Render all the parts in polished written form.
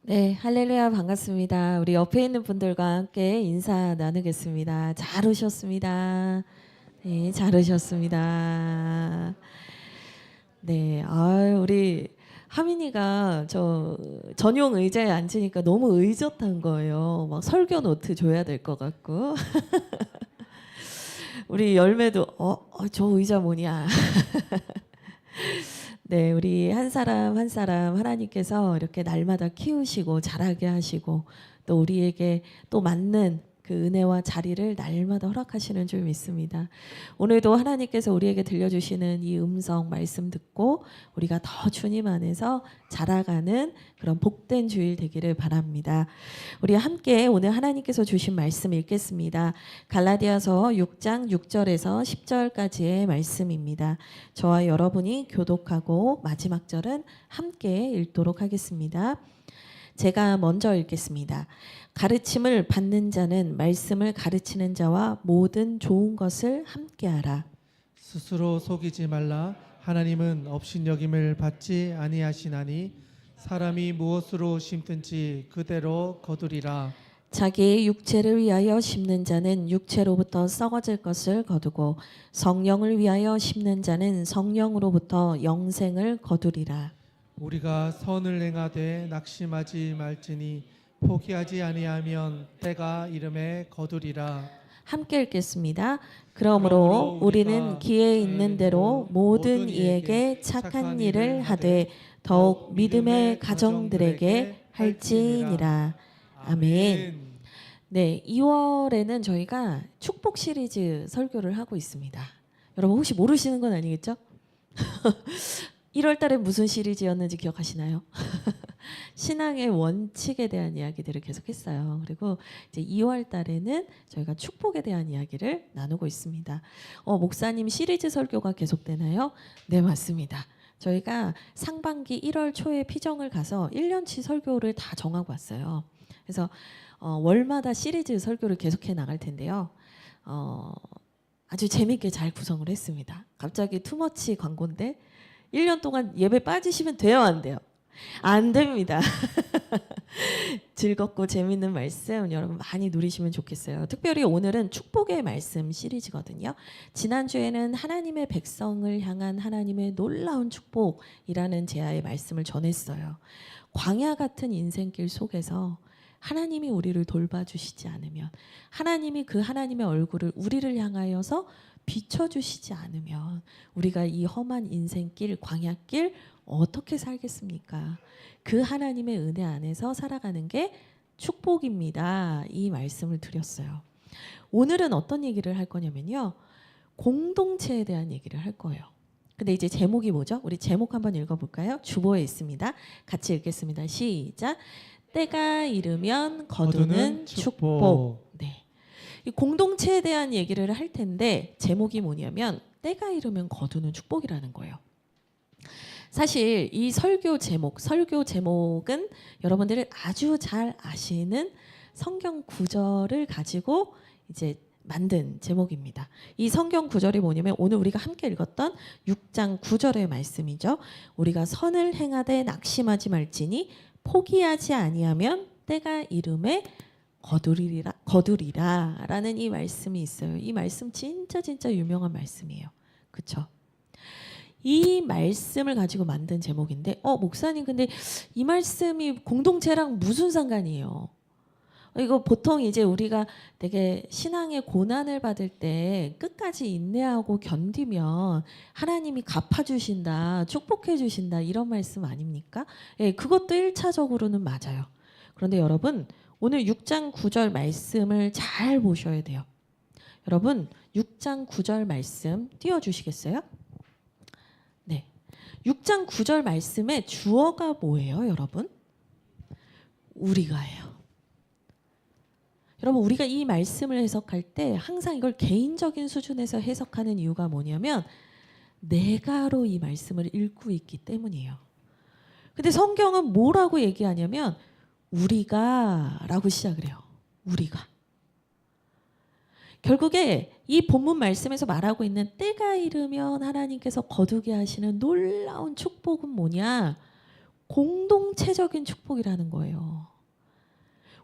네, 할렐루야 반갑습니다. 우리 옆에 있는 분들과 함께 인사 나누겠습니다. 잘 오셨습니다. 네, 잘 오셨습니다. 네, 우리 하민이가 저 전용 의자에 앉으니까 너무 의젓한 거예요. 막 설교 노트 줘야 될 것 같고. 우리 열매도 저 의자 뭐냐. 네, 우리 한 사람 한 사람 하나님께서 이렇게 날마다 키우시고 자라게 하시고 또 우리에게 또 맞는 그 은혜와 자리를 날마다 허락하시는 줄 믿습니다. 오늘도 하나님께서 우리에게 들려주시는 이 음성 말씀 듣고 우리가 더 주님 안에서 자라가는 그런 복된 주일 되기를 바랍니다. 우리 함께 오늘 하나님께서 주신 말씀 읽겠습니다. 갈라디아서 6장 6절에서 10절까지의 말씀입니다. 저와 여러분이 교독하고 마지막 절은 함께 읽도록 하겠습니다. 제가 먼저 읽겠습니다. 가르침을 받는 자는 말씀을 가르치는 자와 모든 좋은 것을 함께하라. 스스로 속이지 말라. 하나님은 업신여김을 받지 아니하시나니 사람이 무엇으로 심든지 그대로 거두리라. 자기의 육체를 위하여 심는 자는 육체로부터 썩어질 것을 거두고 성령을 위하여 심는 자는 성령으로부터 영생을 거두리라. 우리가 선을 행하되 낙심하지 말지니 포기하지 아니하면 때가 이름에 거두리라. 함께 읽겠습니다. 그러므로 우리는 기회 있는 대로 모든 이에게 착한 일을 하되 더욱 믿음의 가정들에게 할지니라. 아멘. 네, 2월에는 저희가 축복 시리즈 설교를 하고 있습니다. 여러분 혹시 모르시는 건 아니겠죠? 1월 달에 무슨 시리즈였는지 기억하시나요? 신앙의 원칙에 대한 이야기들을 계속했어요. 그리고 이제 2월 달에는 저희가 축복에 대한 이야기를 나누고 있습니다. 목사님 시리즈 설교가 계속되나요? 네, 맞습니다. 저희가 상반기 1월 초에 피정을 가서 1년치 설교를 다 정하고 왔어요. 그래서 월마다 시리즈 설교를 계속해 나갈 텐데요. 아주 재밌게 잘 구성을 했습니다. 갑자기 투머치 광고인데 1년 동안 예배 빠지시면 돼요, 안 돼요? 안 됩니다. 즐겁고 재밌는 말씀 여러분 많이 누리시면 좋겠어요. 특별히 오늘은 축복의 말씀 시리즈거든요. 지난주에는 하나님의 백성을 향한 하나님의 놀라운 축복이라는 제아의 말씀을 전했어요. 광야 같은 인생길 속에서 하나님이 우리를 돌봐주시지 않으면, 하나님이 그 하나님의 얼굴을 우리를 향하여서 비춰주시지 않으면 우리가 이 험한 인생길, 광야길 어떻게 살겠습니까? 그 하나님의 은혜 안에서 살아가는 게 축복입니다. 이 말씀을 드렸어요. 오늘은 어떤 얘기를 할 거냐면요. 공동체에 대한 얘기를 할 거예요. 근데 이제 제목이 뭐죠? 우리 제목 한번 읽어볼까요? 주보에 있습니다. 같이 읽겠습니다. 시작. 때가 이르면 거두는 축복. 네. 이 공동체에 대한 얘기를 할 텐데 제목이 뭐냐면 때가 이르면 거두는 축복이라는 거예요. 사실 이 설교 제목은 여러분들이 아주 잘 아시는 성경 구절을 가지고 이제 만든 제목입니다. 이 성경 구절이 뭐냐면 오늘 우리가 함께 읽었던 6장 9절의 말씀이죠. 우리가 선을 행하되 낙심하지 말지니 포기하지 아니하면 때가 이름에 거두리라라는 이 말씀이 있어요. 이 말씀 진짜 유명한 말씀이에요. 그렇죠? 이 말씀을 가지고 만든 제목인데 목사님 근데 이 말씀이 공동체랑 무슨 상관이에요? 이거 보통 이제 우리가 되게 신앙의 고난을 받을 때 끝까지 인내하고 견디면 하나님이 갚아주신다, 축복해주신다 이런 말씀 아닙니까? 예, 그것도 1차적으로는 맞아요. 그런데 여러분 오늘 6장 9절 말씀을 잘 보셔야 돼요. 여러분 6장 9절 말씀 띄워주시겠어요? 네, 6장 9절 말씀의 주어가 뭐예요, 여러분? 우리가예요. 여러분 우리가 이 말씀을 해석할 때 항상 이걸 개인적인 수준에서 해석하는 이유가 뭐냐면 내가로 이 말씀을 읽고 있기 때문이에요. 근데 성경은 뭐라고 얘기하냐면 우리가 라고 시작을 해요. 우리가. 결국에 이 본문 말씀에서 말하고 있는 때가 이르면 하나님께서 거두게 하시는 놀라운 축복은 뭐냐? 공동체적인 축복이라는 거예요.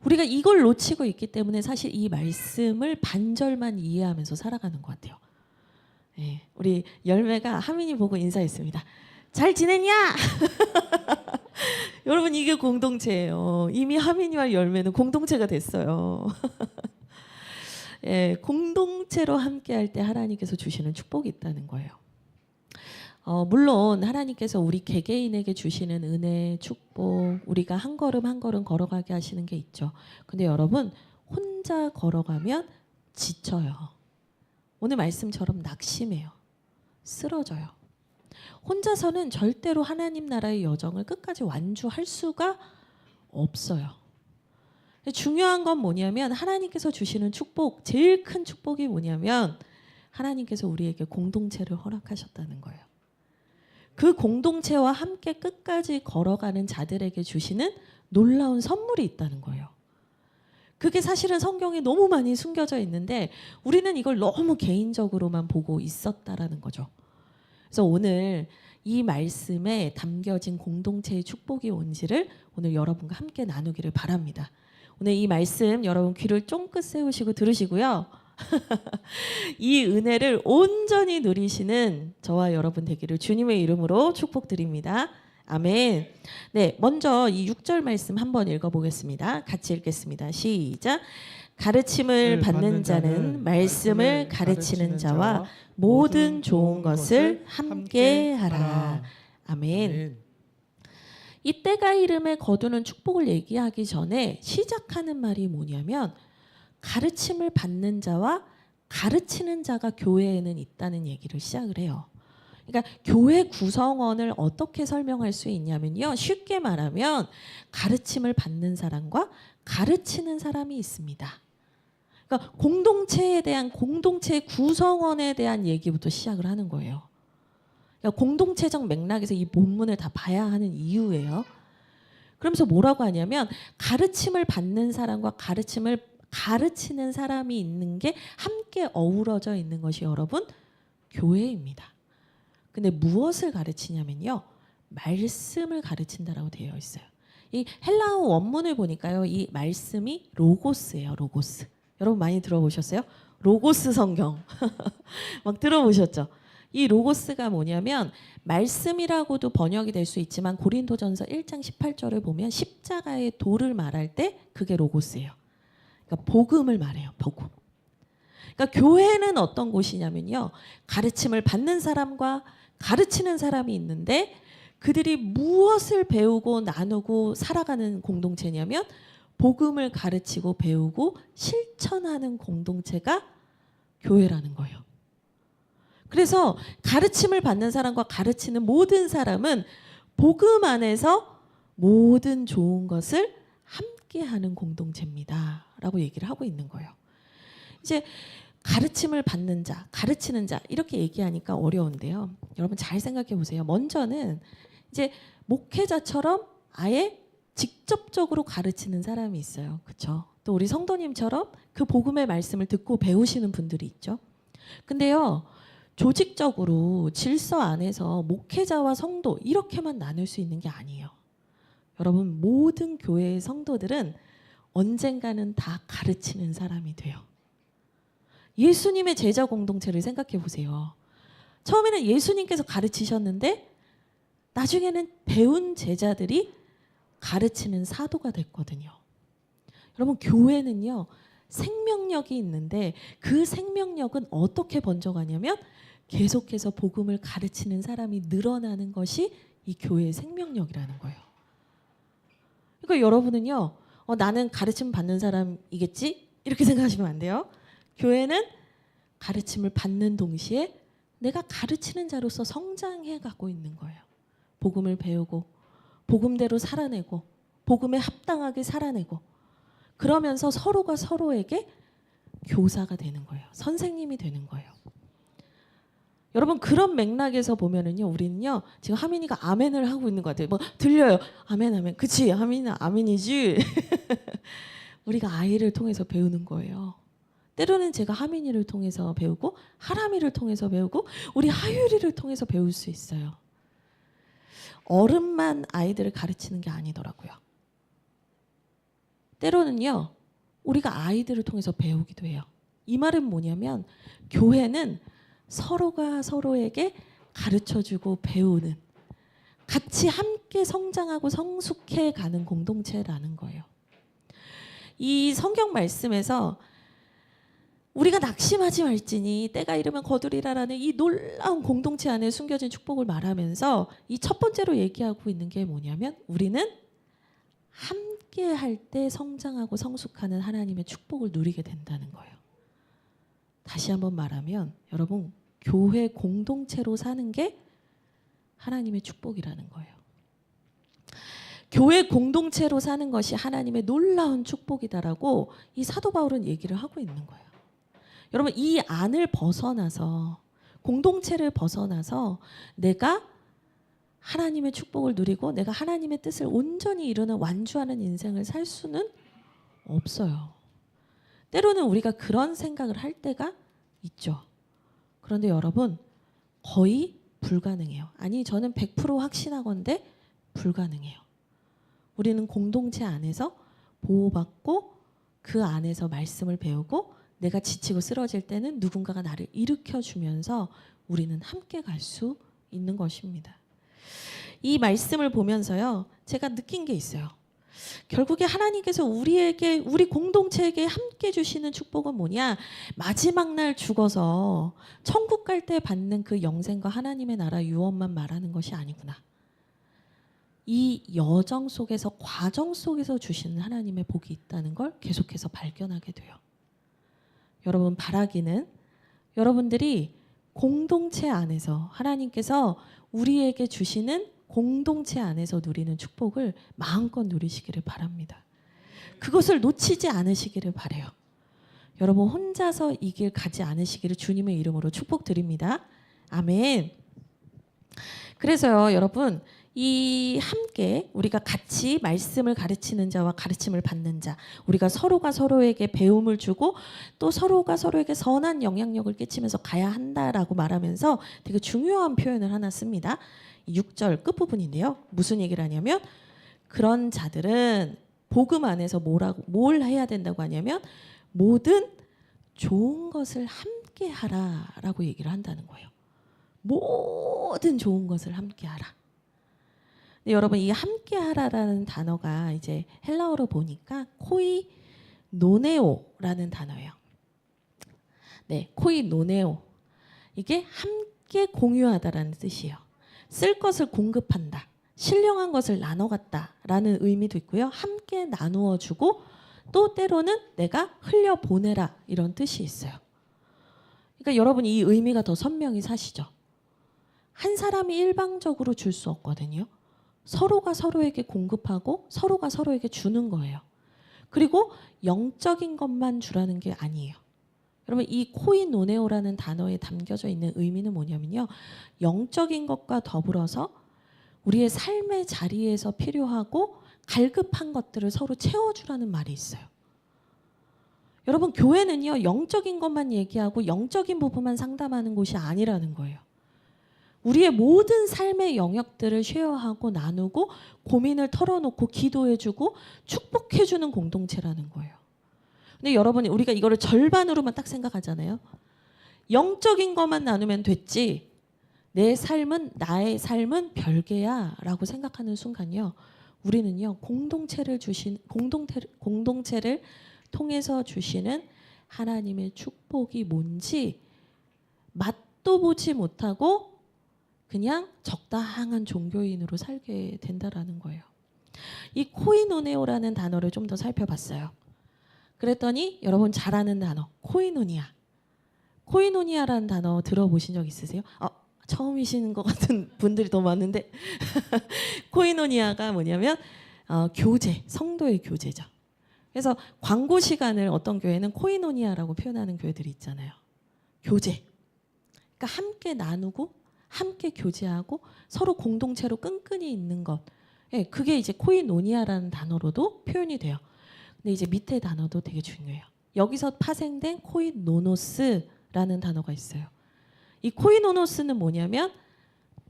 우리가 이걸 놓치고 있기 때문에 사실 이 말씀을 반절만 이해하면서 살아가는 것 같아요. 예, 우리 열매가 하민이 보고 인사했습니다. 잘 지냈냐? 여러분 이게 공동체예요. 이미 하민이와 열매는 공동체가 됐어요. 예, 공동체로 함께할 때 하나님께서 주시는 축복이 있다는 거예요. 물론 하나님께서 우리 개개인에게 주시는 은혜, 축복, 우리가 한 걸음 한 걸음 걸어가게 하시는 게 있죠. 근데 여러분 혼자 걸어가면 지쳐요. 오늘 말씀처럼 낙심해요. 쓰러져요. 혼자서는 절대로 하나님 나라의 여정을 끝까지 완주할 수가 없어요. 중요한 건 뭐냐면 하나님께서 주시는 축복, 제일 큰 축복이 뭐냐면 하나님께서 우리에게 공동체를 허락하셨다는 거예요. 그 공동체와 함께 끝까지 걸어가는 자들에게 주시는 놀라운 선물이 있다는 거예요. 그게 사실은 성경에 너무 많이 숨겨져 있는데 우리는 이걸 너무 개인적으로만 보고 있었다라는 거죠. 그래서 오늘 이 말씀에 담겨진 공동체의 축복이 뭔지를 오늘 여러분과 함께 나누기를 바랍니다. 오늘 이 말씀 여러분 귀를 쫑긋 세우시고 들으시고요. 이 은혜를 온전히 누리시는 저와 여러분 되기를 주님의 이름으로 축복드립니다. 아멘. 네, 먼저 이 6절 말씀 한번 읽어보겠습니다. 같이 읽겠습니다. 시작. 가르침을 받는 자는 말씀을 가르치는 자와 모든 좋은 것을 함께 하라. 아멘. 이 때가 이름에 거두는 축복을 얘기하기 전에 시작하는 말이 뭐냐면 가르침을 받는 자와 가르치는 자가 교회에는 있다는 얘기를 시작을 해요. 그러니까 교회 구성원을 어떻게 설명할 수 있냐면요. 쉽게 말하면 가르침을 받는 사람과 가르치는 사람이 있습니다. 그러니까 공동체에 대한 공동체 구성원에 대한 얘기부터 시작을 하는 거예요. 그러니까 공동체적 맥락에서 이 본문을 다 봐야 하는 이유예요. 그러면서 뭐라고 하냐면 가르침을 받는 사람과 가르침을 가르치는 사람이 있는 게 함께 어우러져 있는 것이 여러분 교회입니다. 근데 무엇을 가르치냐면요. 말씀을 가르친다라고 되어 있어요. 이 헬라어 원문을 보니까요. 이 말씀이 로고스예요. 로고스. 여러분 많이 들어보셨어요? 로고스 성경. 막 들어보셨죠? 이 로고스가 뭐냐면 말씀이라고도 번역이 될 수 있지만 고린도전서 1장 18절을 보면 십자가의 도를 말할 때 그게 로고스예요. 그러니까 복음을 말해요. 복음. 그러니까 교회는 어떤 곳이냐면요. 가르침을 받는 사람과 가르치는 사람이 있는데 그들이 무엇을 배우고 나누고 살아가는 공동체냐면 복음을 가르치고 배우고 실천하는 공동체가 교회라는 거예요. 그래서 가르침을 받는 사람과 가르치는 모든 사람은 복음 안에서 모든 좋은 것을 함께하는 공동체입니다. 라고 얘기를 하고 있는 거예요. 이제 가르침을 받는 자, 가르치는 자 이렇게 얘기하니까 어려운데요. 여러분 잘 생각해 보세요. 먼저는 이제 목회자처럼 아예 직접적으로 가르치는 사람이 있어요. 그렇죠? 또 우리 성도님처럼 그 복음의 말씀을 듣고 배우시는 분들이 있죠. 근데요. 조직적으로 질서 안에서 목회자와 성도 이렇게만 나눌 수 있는 게 아니에요. 여러분 모든 교회의 성도들은 언젠가는 다 가르치는 사람이 돼요. 예수님의 제자 공동체를 생각해 보세요. 처음에는 예수님께서 가르치셨는데 나중에는 배운 제자들이 가르치는 사도가 됐거든요. 여러분 교회는요. 생명력이 있는데 그 생명력은 어떻게 번져가냐면 계속해서 복음을 가르치는 사람이 늘어나는 것이 이 교회의 생명력이라는 거예요. 그러니까 여러분은요. 나는 가르침 받는 사람이겠지? 이렇게 생각하시면 안 돼요. 교회는 가르침을 받는 동시에 내가 가르치는 자로서 성장해 가고 있는 거예요. 복음을 배우고 복음대로 살아내고 복음에 합당하게 살아내고 그러면서 서로가 서로에게 교사가 되는 거예요. 선생님이 되는 거예요. 여러분 그런 맥락에서 보면은요, 우리는요 지금 하민이가 아멘을 하고 있는 것 같아요. 뭐 들려요. 아멘, 아멘. 그치, 하민이는 아멘이지. 우리가 아이를 통해서 배우는 거예요. 때로는 제가 하민이를 통해서 배우고 하람이를 통해서 배우고 우리 하율이를 통해서 배울 수 있어요. 어른만 아이들을 가르치는 게 아니더라고요. 때로는요, 우리가 아이들을 통해서 배우기도 해요. 이 말은 뭐냐면 교회는 서로가 서로에게 가르쳐주고 배우는, 같이 함께 성장하고 성숙해 가는 공동체라는 거예요. 이 성경 말씀에서 우리가 낙심하지 말지니 때가 이르면 거두리라라는 이 놀라운 공동체 안에 숨겨진 축복을 말하면서 이 첫 번째로 얘기하고 있는 게 뭐냐면 우리는 함께 할 때 성장하고 성숙하는 하나님의 축복을 누리게 된다는 거예요. 다시 한번 말하면 여러분, 교회 공동체로 사는 게 하나님의 축복이라는 거예요. 교회 공동체로 사는 것이 하나님의 놀라운 축복이다라고 이 사도 바울은 얘기를 하고 있는 거예요. 여러분, 이 안을 벗어나서, 공동체를 벗어나서 내가 하나님의 축복을 누리고 내가 하나님의 뜻을 온전히 이루는 완주하는 인생을 살 수는 없어요. 때로는 우리가 그런 생각을 할 때가 있죠. 그런데 여러분, 거의 불가능해요. 아니, 저는 100% 확신하건대 불가능해요. 우리는 공동체 안에서 보호받고 그 안에서 말씀을 배우고 내가 지치고 쓰러질 때는 누군가가 나를 일으켜주면서 우리는 함께 갈 수 있는 것입니다. 이 말씀을 보면서요, 제가 느낀 게 있어요. 결국에 하나님께서 우리에게, 우리 공동체에게 함께 주시는 축복은 뭐냐? 마지막 날 죽어서 천국 갈 때 받는 그 영생과 하나님의 나라 유업만 말하는 것이 아니구나. 이 여정 속에서, 과정 속에서 주시는 하나님의 복이 있다는 걸 계속해서 발견하게 돼요. 여러분, 바라기는 여러분들이 공동체 안에서 하나님께서 우리에게 주시는 공동체 안에서 누리는 축복을 마음껏 누리시기를 바랍니다. 그것을 놓치지 않으시기를 바라요. 여러분, 혼자서 이 길 가지 않으시기를 주님의 이름으로 축복드립니다. 아멘. 그래서요, 여러분, 이 함께 우리가 같이 말씀을 가르치는 자와 가르침을 받는 자, 우리가 서로가 서로에게 배움을 주고 또 서로가 서로에게 선한 영향력을 끼치면서 가야 한다라고 말하면서 되게 중요한 표현을 하나 씁니다. 6절 끝부분인데요. 무슨 얘기를 하냐면 그런 자들은 복음 안에서 뭘 해야 된다고 하냐면 모든 좋은 것을 함께 하라라고 얘기를 한다는 거예요. 모든 좋은 것을 함께 하라. 근데 여러분, 이 함께 하라라는 단어가 이제 헬라어로 보니까 코이노네오라는 단어예요. 네, 코이노네오. 이게 함께 공유하다라는 뜻이에요. 쓸 것을 공급한다, 신령한 것을 나눠 갖다라는 의미도 있고요. 함께 나누어 주고 또 때로는 내가 흘려 보내라, 이런 뜻이 있어요. 그러니까 여러분, 이 의미가 더 선명히 사시죠. 한 사람이 일방적으로 줄 수 없거든요. 서로가 서로에게 공급하고 서로가 서로에게 주는 거예요. 그리고 영적인 것만 주라는 게 아니에요. 여러분, 이 코이노네오라는 단어에 담겨져 있는 의미는 뭐냐면요, 영적인 것과 더불어서 우리의 삶의 자리에서 필요하고 갈급한 것들을 서로 채워주라는 말이 있어요. 여러분, 교회는요, 영적인 것만 얘기하고 영적인 부분만 상담하는 곳이 아니라는 거예요. 우리의 모든 삶의 영역들을 쉐어하고 나누고 고민을 털어놓고 기도해주고 축복해주는 공동체라는 거예요. 근데 여러분이, 우리가 이거를 절반으로만 딱 생각하잖아요. 영적인 것만 나누면 됐지, 내 삶은, 나의 삶은 별개야 라고 생각하는 순간요, 우리는요, 공동체를 통해서 주시는 하나님의 축복이 뭔지 맛도 보지 못하고 그냥 적당한 종교인으로 살게 된다라는 거예요. 이 코이노네오라는 단어를 좀 더 살펴봤어요. 그랬더니 여러분 잘 아는 단어, 코이노니아. 코이노니아라는 단어 들어보신 적 있으세요? 처음이신 것 같은 분들이 더 많은데 코이노니아가 뭐냐면 교제, 성도의 교제죠. 그래서 광고 시간을 어떤 교회는 코이노니아라고 표현하는 교회들이 있잖아요. 교제. 그러니까 함께 나누고 함께 교제하고 서로 공동체로 끈끈이 있는 것. 예, 그게 이제 코이노니아라는 단어로도 표현이 돼요. 근데 이제 밑에 단어도 되게 중요해요. 여기서 파생된 코이노노스라는 단어가 있어요. 이 코이노노스는 뭐냐면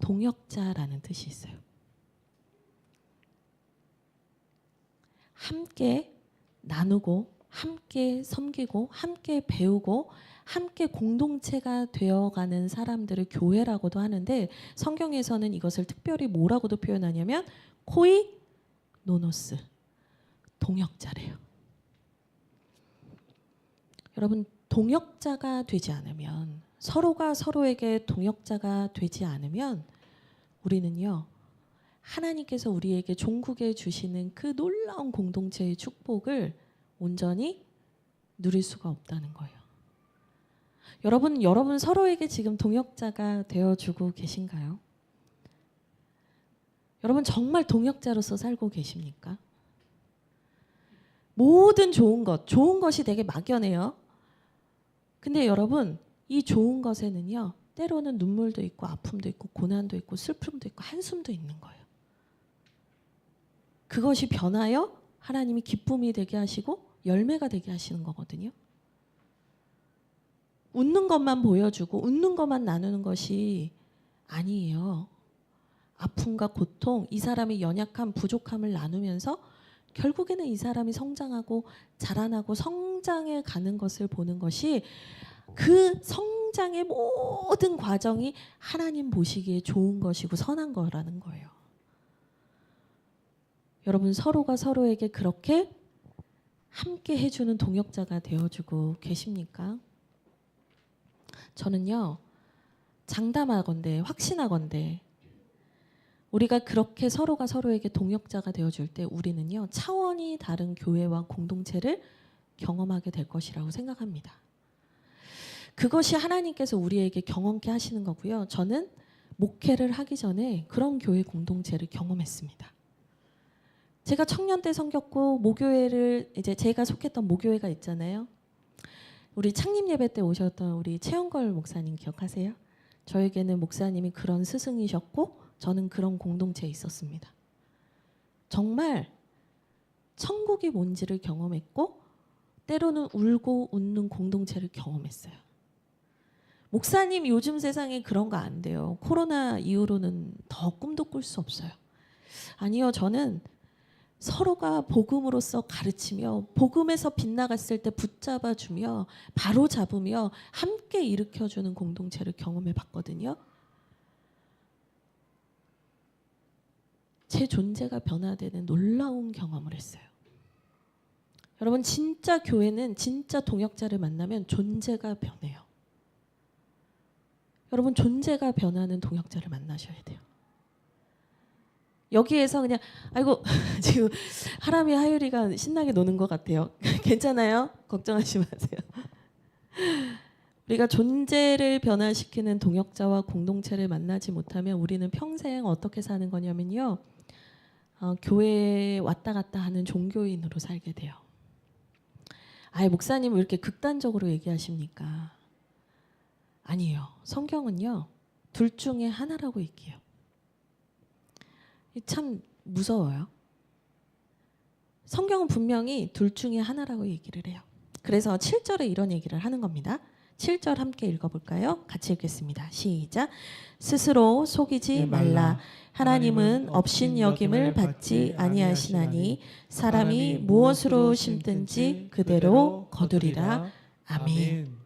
동역자라는 뜻이 있어요. 함께 나누고 함께 섬기고 함께 배우고 함께 공동체가 되어가는 사람들을 교회라고도 하는데 성경에서는 이것을 특별히 뭐라고도 표현하냐면 코이 노노스, 동역자래요. 여러분, 동역자가 되지 않으면, 서로가 서로에게 동역자가 되지 않으면 우리는요, 하나님께서 우리에게 종국에 주시는 그 놀라운 공동체의 축복을 온전히 누릴 수가 없다는 거예요. 여러분 서로에게 지금 동역자가 되어주고 계신가요? 여러분 정말 동역자로서 살고 계십니까? 모든 좋은 것이 되게 막연해요. 근데 여러분, 이 좋은 것에는요, 때로는 눈물도 있고 아픔도 있고 고난도 있고 슬픔도 있고 한숨도 있는 거예요. 그것이 변하여 하나님이 기쁨이 되게 하시고 열매가 되게 하시는 거거든요. 웃는 것만 보여주고 웃는 것만 나누는 것이 아니에요. 아픔과 고통, 이 사람의 연약함, 부족함을 나누면서 결국에는 이 사람이 성장하고 자라나고 성장해 가는 것을 보는 것이, 그 성장의 모든 과정이 하나님 보시기에 좋은 것이고 선한 거라는 거예요. 여러분, 서로가 서로에게 그렇게 함께 해주는 동역자가 되어주고 계십니까? 저는요, 장담하건대, 확신하건대 우리가 그렇게 서로가 서로에게 동역자가 되어줄 때 우리는요, 차원이 다른 교회와 공동체를 경험하게 될 것이라고 생각합니다. 그것이 하나님께서 우리에게 경험케 하시는 거고요. 저는 목회를 하기 전에 그런 교회 공동체를 경험했습니다. 제가 청년 때 섬겼고 모교회를, 이제 제가 속했던 모교회가 있잖아요. 우리 창립 예배 때 오셨던 우리 최영걸 목사님 기억하세요? 저에게는 목사님이 그런 스승이셨고 저는 그런 공동체에 있었습니다. 정말 천국이 뭔지를 경험했고 때로는 울고 웃는 공동체를 경험했어요. 목사님, 요즘 세상에 그런 거 안 돼요. 코로나 이후로는 더 꿈도 꿀 수 없어요. 아니요, 저는 서로가 복음으로서 가르치며 복음에서 빗나갔을 때 붙잡아주며 바로 잡으며 함께 일으켜주는 공동체를 경험해 봤거든요. 제 존재가 변화되는 놀라운 경험을 했어요. 여러분, 진짜 교회는 진짜 동역자를 만나면 존재가 변해요. 여러분, 존재가 변하는 동역자를 만나셔야 돼요. 여기에서 그냥 아이고 지금 하람이 하율이가 신나게 노는 것 같아요. 괜찮아요? 걱정하지 마세요. 우리가 존재를 변화시키는 동역자와 공동체를 만나지 못하면 우리는 평생 어떻게 사는 거냐면요, 교회에 왔다 갔다 하는 종교인으로 살게 돼요. 아예 목사님 왜 이렇게 극단적으로 얘기하십니까? 아니에요. 성경은요, 둘 중에 하나라고 얘기해요. 참 무서워요. 성경은 분명히 둘 중에 하나라고 얘기를 해요. 그래서 7절에 이런 얘기를 하는 겁니다. 7절 함께 읽어볼까요? 같이 읽겠습니다. 시작. 스스로 속이지 말라. 하나님은 업신여김을 받지 아니하시나니 사람이 무엇으로 심든지 그대로 거두리라. 아멘.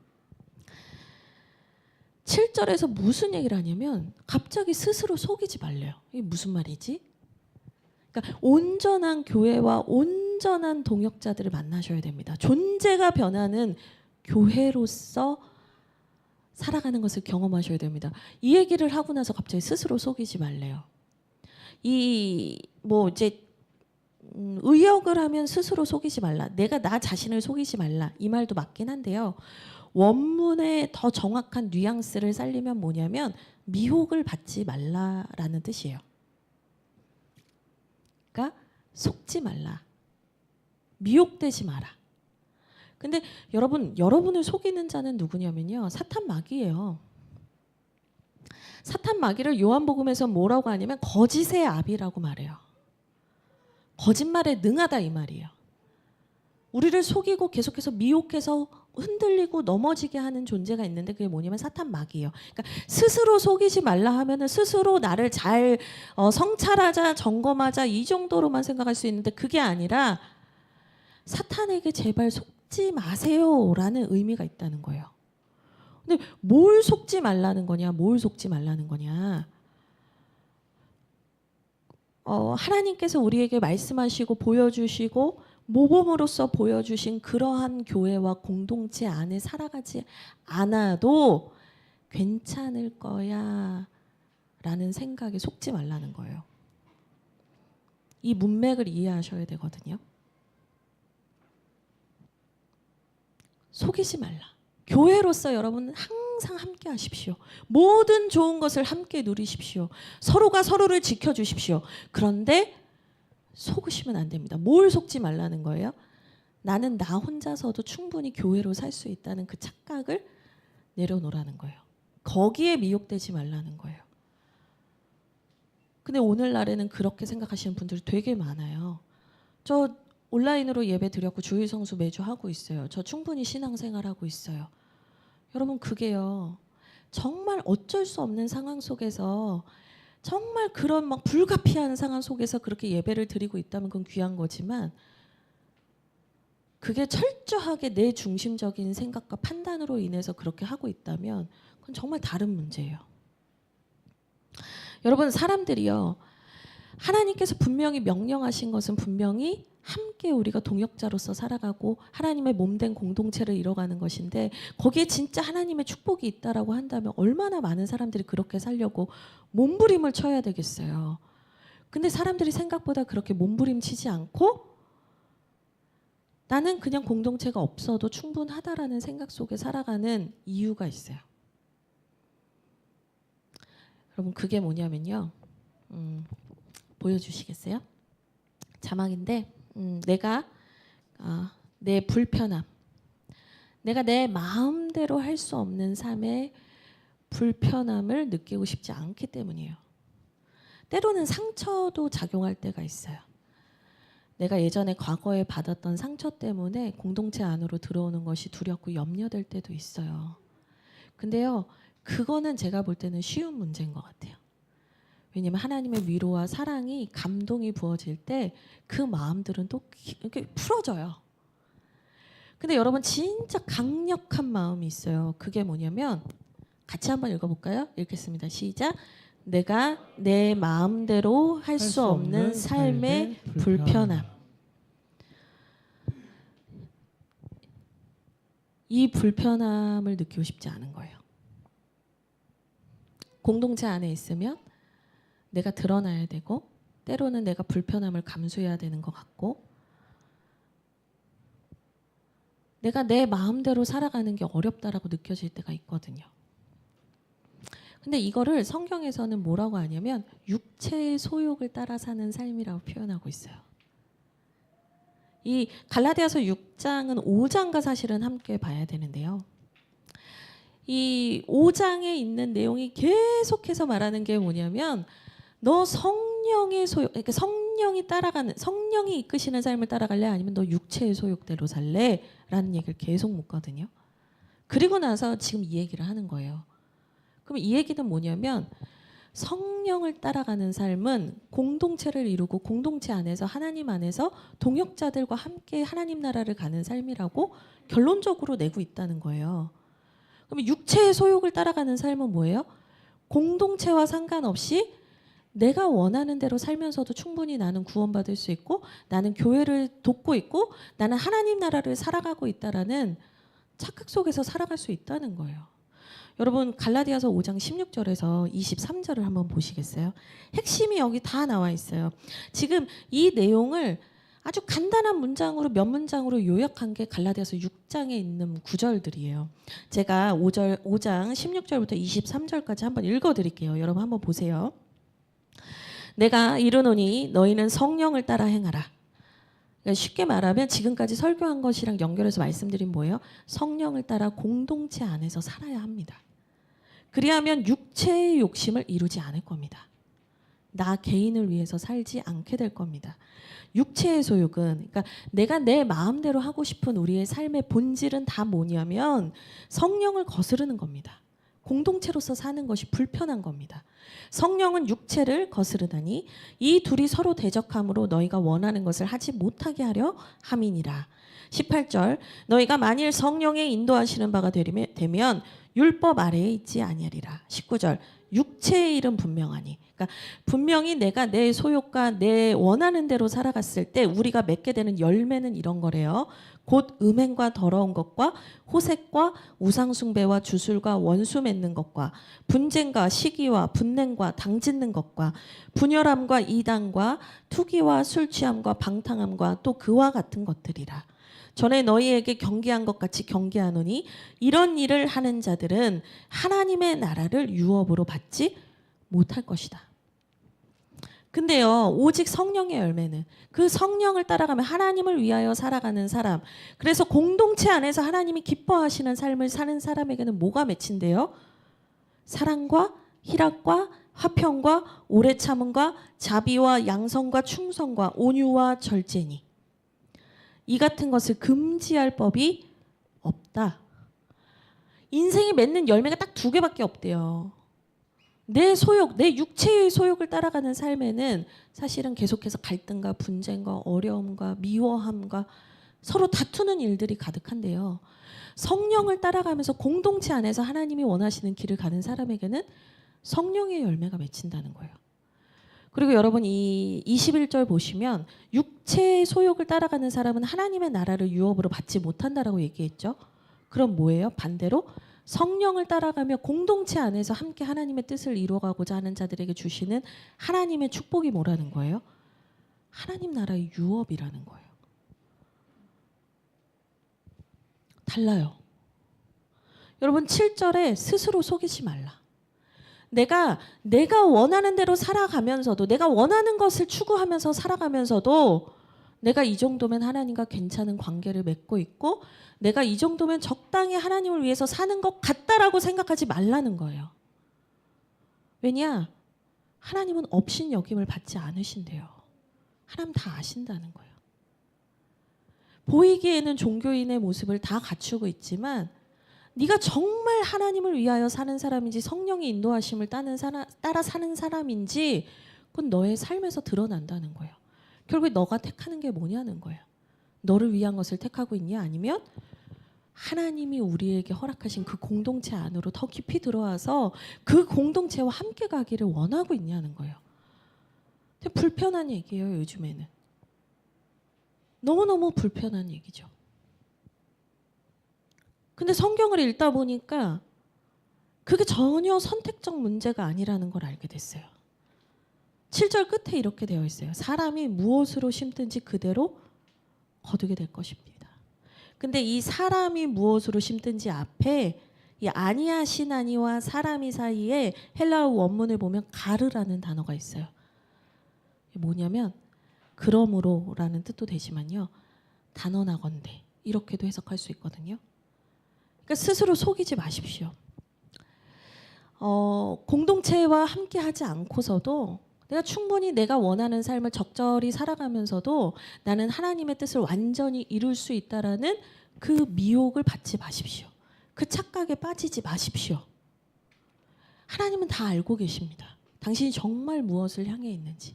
7절에서 무슨 얘기를 하냐면 갑자기 스스로 속이지 말래요. 이게 무슨 말이지? 그러니까 온전한 교회와 온전한 동역자들을 만나셔야 됩니다. 존재가 변하는 교회로서 살아가는 것을 경험하셔야 됩니다. 이 얘기를 하고 나서 갑자기 스스로 속이지 말래요. 이제 의역을 하면 스스로 속이지 말라. 내가 나 자신을 속이지 말라. 이 말도 맞긴 한데요. 원문의 더 정확한 뉘앙스를 살리면 뭐냐면 미혹을 받지 말라라는 뜻이에요. 그러니까 속지 말라. 미혹되지 마라. 근데 여러분을 속이는 자는 누구냐면요, 사탄 마귀예요. 사탄 마귀를 요한복음에서 뭐라고 하냐면 거짓의 아비라고 말해요. 거짓말에 능하다 이 말이에요. 우리를 속이고 계속해서 미혹해서 흔들리고 넘어지게 하는 존재가 있는데 그게 뭐냐면 사탄 마귀예요. 그러니까 스스로 속이지 말라 하면은 스스로 나를 잘 성찰하자, 점검하자 이 정도로만 생각할 수 있는데 그게 아니라 사탄에게 제발 속지 마세요라는 의미가 있다는 거예요. 근데 뭘 속지 말라는 거냐? 뭘 속지 말라는 거냐? 하나님께서 우리에게 말씀하시고 보여주시고 모범으로서 보여주신 그러한 교회와 공동체 안에 살아가지 않아도 괜찮을 거야 라는 생각에 속지 말라는 거예요. 이 문맥을 이해하셔야 되거든요. 속이지 말라. 교회로서 여러분 항상 함께 하십시오. 모든 좋은 것을 함께 누리십시오. 서로가 서로를 지켜주십시오. 그런데 속으시면 안 됩니다. 뭘 속지 말라는 거예요? 나는 나 혼자서도 충분히 교회로 살 수 있다는 그 착각을 내려놓으라는 거예요. 거기에 미혹되지 말라는 거예요. 근데 오늘날에는 그렇게 생각하시는 분들이 되게 많아요. 저 온라인으로 예배 드렸고 주일 성수 매주 하고 있어요. 저 충분히 신앙생활하고 있어요. 여러분 그게요. 정말 어쩔 수 없는 상황 속에서 정말 그런 막 불가피한 상황 속에서 그렇게 예배를 드리고 있다면 그건 귀한 거지만 그게 철저하게 내 중심적인 생각과 판단으로 인해서 그렇게 하고 있다면 그건 정말 다른 문제예요. 여러분 사람들이요. 하나님께서 분명히 명령하신 것은 분명히 함께 우리가 동역자로서 살아가고 하나님의 몸된 공동체를 이뤄가는 것인데 거기에 진짜 하나님의 축복이 있다라고 한다면 얼마나 많은 사람들이 그렇게 살려고 몸부림을 쳐야 되겠어요. 근데 사람들이 생각보다 그렇게 몸부림치지 않고 나는 그냥 공동체가 없어도 충분하다라는 생각 속에 살아가는 이유가 있어요. 여러분 그게 뭐냐면요. 보여주시겠어요? 자막인데 내가 내 불편함, 내가 내 마음대로 할 수 없는 삶의 불편함을 느끼고 싶지 않기 때문이에요. 때로는 상처도 작용할 때가 있어요. 내가 예전에 과거에 받았던 상처 때문에 공동체 안으로 들어오는 것이 두렵고 염려될 때도 있어요. 근데요, 그거는 제가 볼 때는 쉬운 문제인 것 같아요. 왜냐면 하나님의 위로와 사랑이 감동이 부어질 때 그 마음들은 또 이렇게 풀어져요. 근데 여러분 진짜 강력한 마음이 있어요. 그게 뭐냐면 같이 한번 읽어볼까요? 읽겠습니다. 시작. 내가 내 마음대로 할 수 없는 삶의 불편함. 이 불편함을 느끼고 싶지 않은 거예요. 공동체 안에 있으면 내가 드러나야 되고 때로는 내가 불편함을 감수해야 되는 것 같고 내가 내 마음대로 살아가는 게 어렵다라고 느껴질 때가 있거든요. 근데 이거를 성경에서는 뭐라고 하냐면 육체의 소욕을 따라 사는 삶이라고 표현하고 있어요. 이 갈라디아서 6장은 5장과 사실은 함께 봐야 되는데요. 이 5장에 있는 내용이 계속해서 말하는 게 뭐냐면 너 성령의 소욕, 그러니까 성령이 이끄시는 삶을 따라갈래? 아니면 너 육체의 소욕대로 살래? 라는 얘기를 계속 묻거든요. 그리고 나서 지금 이 얘기를 하는 거예요. 그럼 이 얘기는 뭐냐면 성령을 따라가는 삶은 공동체를 이루고 공동체 안에서 하나님 안에서 동역자들과 함께 하나님 나라를 가는 삶이라고 결론적으로 내고 있다는 거예요. 그럼 육체의 소욕을 따라가는 삶은 뭐예요? 공동체와 상관없이 내가 원하는 대로 살면서도 충분히 나는 구원받을 수 있고 나는 교회를 돕고 있고 나는 하나님 나라를 살아가고 있다라는 착각 속에서 살아갈 수 있다는 거예요. 여러분 갈라디아서 5장 16절에서 23절을 한번 보시겠어요? 핵심이 여기 다 나와 있어요. 지금 이 내용을 아주 간단한 문장으로 몇 문장으로 요약한 게 갈라디아서 6장에 있는 구절들이에요. 제가 5장 16절부터 23절까지 한번 읽어드릴게요. 여러분 한번 보세요. 내가 이르노니 너희는 성령을 따라 행하라. 그러니까 쉽게 말하면 지금까지 설교한 것이랑 연결해서 말씀드린 뭐예요? 성령을 따라 공동체 안에서 살아야 합니다. 그리하면 육체의 욕심을 이루지 않을 겁니다. 나 개인을 위해서 살지 않게 될 겁니다. 육체의 소욕은 그러니까 내가 내 마음대로 하고 싶은 우리의 삶의 본질은 다 뭐냐면 성령을 거스르는 겁니다. 공동체로서 사는 것이 불편한 겁니다. 성령은 육체를 거스르다니 이 둘이 서로 대적함으로 너희가 원하는 것을 하지 못하게 하려 함이니라. 18절 너희가 만일 성령의 인도하시는 바가 되면 율법 아래에 있지 아니하리라. 19절 육체의 일은 분명하니, 그러니까 분명히 내가 내 소욕과 내 원하는 대로 살아갔을 때 우리가 맺게 되는 열매는 이런 거래요. 곧 음행과 더러운 것과 호색과 우상숭배와 주술과 원수 맺는 것과 분쟁과 시기와 분냉과 당짓는 것과 분열함과 이단과 투기와 술 취함과 방탕함과 또 그와 같은 것들이라. 전에 너희에게 경계한 것 같이 경계하노니 이런 일을 하는 자들은 하나님의 나라를 유업으로 받지 못할 것이다. 근데요, 오직 성령의 열매는 그 성령을 따라가며 하나님을 위하여 살아가는 사람, 그래서 공동체 안에서 하나님이 기뻐하시는 삶을 사는 사람에게는 뭐가 맺힌대요? 사랑과 희락과 화평과 오래 참음과 자비와 양성과 충성과 온유와 절제니 이 같은 것을 금지할 법이 없다. 인생이 맺는 열매가 딱 2개밖에 없대요. 내 소욕, 내 육체의 소욕을 따라가는 삶에는 사실은 계속해서 갈등과 분쟁과 어려움과 미워함과 서로 다투는 일들이 가득한데요. 성령을 따라가면서 공동체 안에서 하나님이 원하시는 길을 가는 사람에게는 성령의 열매가 맺힌다는 거예요. 그리고 여러분 이 21절 보시면 육체의 소욕을 따라가는 사람은 하나님의 나라를 유업으로 받지 못한다라고 얘기했죠. 그럼 뭐예요? 반대로 성령을 따라가며 공동체 안에서 함께 하나님의 뜻을 이루어가고자 하는 자들에게 주시는 하나님의 축복이 뭐라는 거예요? 하나님 나라의 유업이라는 거예요. 달라요. 여러분 7절에 스스로 속이지 말라. 내가 원하는 대로 살아가면서도 내가 원하는 것을 추구하면서 살아가면서도 내가 이 정도면 하나님과 괜찮은 관계를 맺고 있고 내가 이 정도면 적당히 하나님을 위해서 사는 것 같다라고 생각하지 말라는 거예요. 왜냐? 하나님은 업신여김을 받지 않으신대요. 하나님 다 아신다는 거예요. 보이기에는 종교인의 모습을 다 갖추고 있지만 네가 정말 하나님을 위하여 사는 사람인지 성령의 인도하심을 따라 사는 사람인지 그건 너의 삶에서 드러난다는 거예요. 결국에 너가 택하는 게 뭐냐는 거예요. 너를 위한 것을 택하고 있냐 아니면 하나님이 우리에게 허락하신 그 공동체 안으로 더 깊이 들어와서 그 공동체와 함께 가기를 원하고 있냐는 거예요. 근데 불편한 얘기예요. 요즘에는. 너무너무 불편한 얘기죠. 근데 성경을 읽다 보니까 그게 전혀 선택적 문제가 아니라는 걸 알게 됐어요. 7절 끝에 이렇게 되어 있어요. 사람이 무엇으로 심든지 그대로 거두게 될 것입니다. 근데 이 사람이 무엇으로 심든지 앞에 이 아니야 시나니와 사람이 사이에 헬라어 원문을 보면 가르라는 단어가 있어요. 뭐냐면 그러므로라는 뜻도 되지만요. 단언하건대 이렇게도 해석할 수 있거든요. 그러니까 스스로 속이지 마십시오. 공동체와 함께 하지 않고서도 내가 충분히 내가 원하는 삶을 적절히 살아가면서도 나는 하나님의 뜻을 완전히 이룰 수 있다라는 그 미혹을 받지 마십시오. 그 착각에 빠지지 마십시오. 하나님은 다 알고 계십니다. 당신이 정말 무엇을 향해 있는지.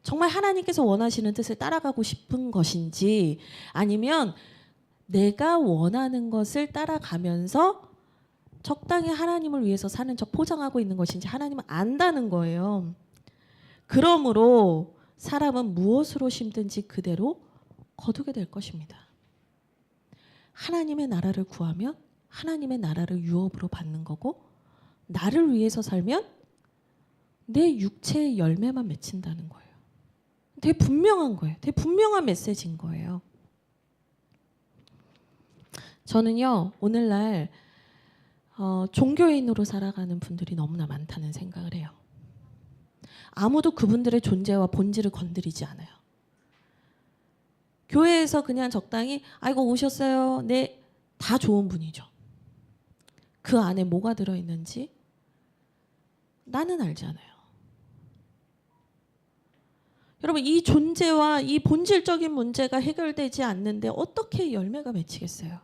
정말 하나님께서 원하시는 뜻을 따라가고 싶은 것인지 아니면 내가 원하는 것을 따라가면서 적당히 하나님을 위해서 사는 척 포장하고 있는 것인지 하나님은 안다는 거예요. 그러므로 사람은 무엇으로 심든지 그대로 거두게 될 것입니다. 하나님의 나라를 구하면 하나님의 나라를 유업으로 받는 거고 나를 위해서 살면 내 육체의 열매만 맺힌다는 거예요. 되게 분명한 거예요. 되게 분명한 메시지인 거예요. 저는요 오늘날 종교인으로 살아가는 분들이 너무나 많다는 생각을 해요. 아무도 그분들의 존재와 본질을 건드리지 않아요. 교회에서 그냥 적당히 아이고 오셨어요. 네, 다 좋은 분이죠. 그 안에 뭐가 들어있는지 나는 알잖아요. 여러분 이 존재와 이 본질적인 문제가 해결되지 않는데 어떻게 열매가 맺히겠어요?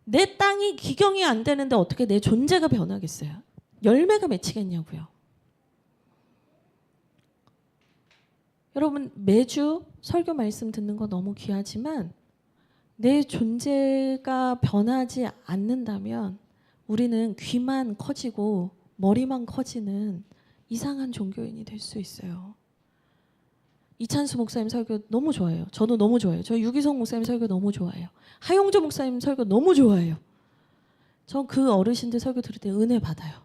내 땅이 기경이 안 되는데 어떻게 내 존재가 변하겠어요? 열매가 맺히겠냐고요. 여러분 매주 설교 말씀 듣는 거 너무 귀하지만 내 존재가 변하지 않는다면 우리는 귀만 커지고 머리만 커지는 이상한 종교인이 될 수 있어요. 이찬수 목사님 설교 너무 좋아해요. 저도 너무 좋아해요. 저 유기성 목사님 설교 너무 좋아해요. 하용조 목사님 설교 너무 좋아해요. 전 그 어르신들 설교 들을 때 은혜 받아요.